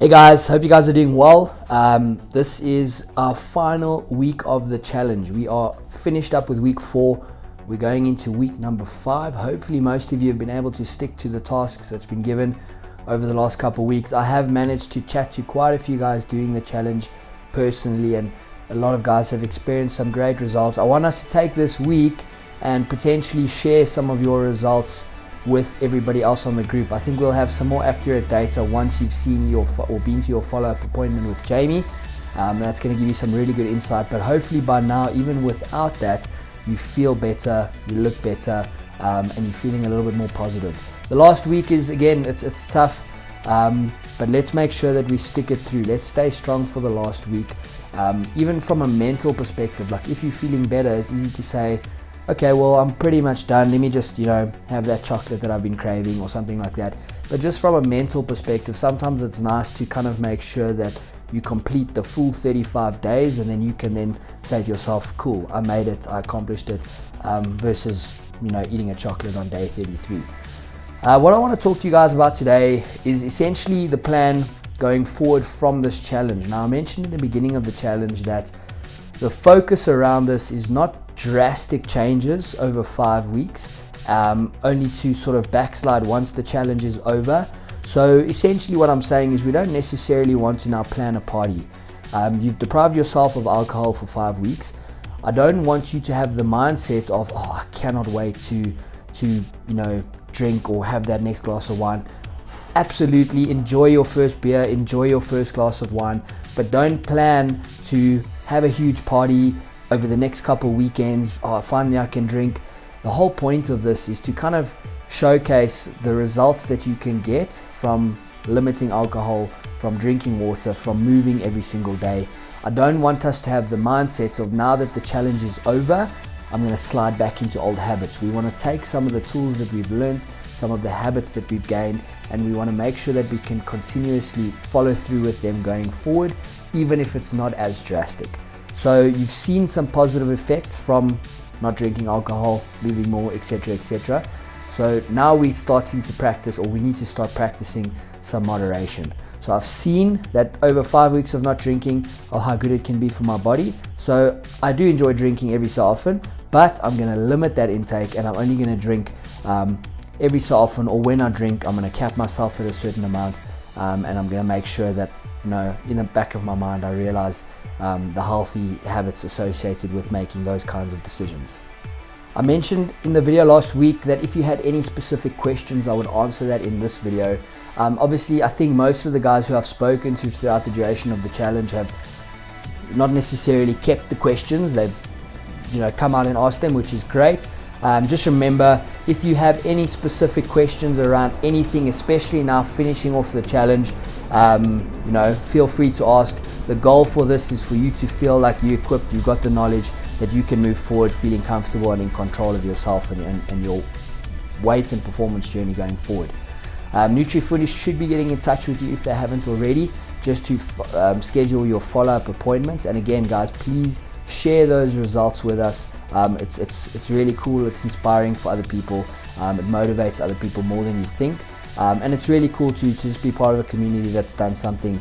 Hey guys, hope you guys are doing well. This is our final week of the challenge. We are finished up with week 4. We're going into week number 5. Hopefully most of you have been able to stick to the tasks that's been given over the last couple of weeks. I have managed to chat to quite a few guys doing the challenge personally, and a lot of guys have experienced some great results. I want us to take this week and potentially share some of your results with everybody else on the group. I think we'll have some more accurate data once you've seen or been to your follow-up appointment with Jamie. That's going to give you some really good insight, but hopefully by now, even without that, you feel better, you look better, and you're feeling a little bit more positive. The last week is, again, it's tough, but let's make sure that we stick it through. Let's stay strong for the last week. Even from a mental perspective, like if you're feeling better, it's easy to say, okay, well, I'm pretty much done. Let me just, have that chocolate that I've been craving or something like that. But just from a mental perspective, sometimes it's nice to kind of make sure that you complete the full 35 days, and then you can then say to yourself, cool, I made it, I accomplished it, versus, eating a chocolate on day 33. What I want to talk to you guys about today is essentially the plan going forward from this challenge. Now, I mentioned in the beginning of the challenge that the focus around this is not drastic changes over 5 weeks, only to sort of backslide once the challenge is over. So essentially what I'm saying is we don't necessarily want to now plan a party. You've deprived yourself of alcohol for 5 weeks. I don't want you to have the mindset of, I cannot wait to drink or have that next glass of wine. Absolutely enjoy your first beer, enjoy your first glass of wine, but don't plan to have a huge party over the next couple weekends. Finally I can drink. The whole point of this is to kind of showcase the results that you can get from limiting alcohol, from drinking water, from moving every single day. I don't want us to have the mindset of, now that the challenge is over, I'm going to slide back into old habits. We want to take some of the tools that we've learned, some of the habits that we've gained, and we want to make sure that we can continuously follow through with them going forward, even if it's not as drastic. So you've seen some positive effects from not drinking alcohol, moving more, etc., etc. So now we're starting to practice, or we need to start practicing some moderation. So I've seen that over 5 weeks of not drinking, how good it can be for my body. So I do enjoy drinking every so often, but I'm going to limit that intake, and I'm only going to drink every so often, or when I drink, I'm going to cap myself at a certain amount, and I'm going to make sure that, in the back of my mind, I realize the healthy habits associated with making those kinds of decisions. I mentioned in the video last week that if you had any specific questions, I would answer that in this video. Obviously, I think most of the guys who I've spoken to throughout the duration of the challenge have not necessarily kept the questions. They've come out and asked them, which is great. Just remember, if you have any specific questions around anything, especially now finishing off the challenge, feel free to ask. The goal for this is for you to feel like you're equipped, you've got the knowledge that you can move forward feeling comfortable and in control of yourself and your weight and performance journey going forward. NutriFoodie should be getting in touch with you if they haven't already, just to schedule your follow-up appointments. And again, guys, please share those results with us. It's really cool. It's inspiring for other people. It motivates other people more than you think, and it's really cool to just be part of a community that's done something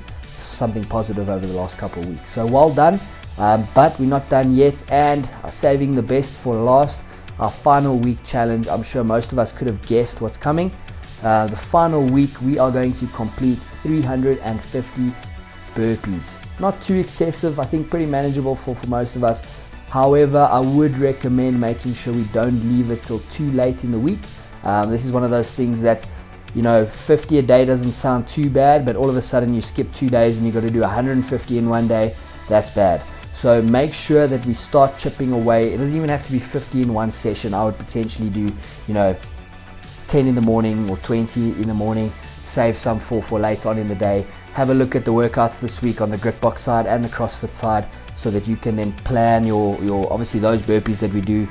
positive over the last couple of weeks. So well done, but we're not done yet, and saving the best for last, our final week challenge. I'm sure most of us could have guessed what's coming. The final week, we are going to complete 350 burpees. Not too excessive, I think pretty manageable for most of us. However, I would recommend making sure we don't leave it till too late in the week. This is one of those things that, 50 a day doesn't sound too bad, but all of a sudden you skip 2 days and you've got to do 150 in one day. That's bad. So make sure that we start chipping away. It doesn't even have to be 50 in one session. I would potentially do 10 in the morning or 20 in the morning, save some for later on in the day. Have a look at the workouts this week on the Gritbox side and the CrossFit side, so that you can then plan your obviously those burpees that we do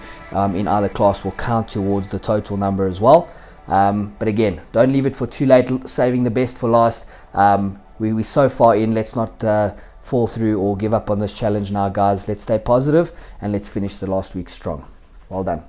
in either class will count towards the total number as well. But again, don't leave it for too late, saving the best for last. We're so far in, let's not fall through or give up on this challenge now, guys. Let's stay positive and let's finish the last week strong. Well done.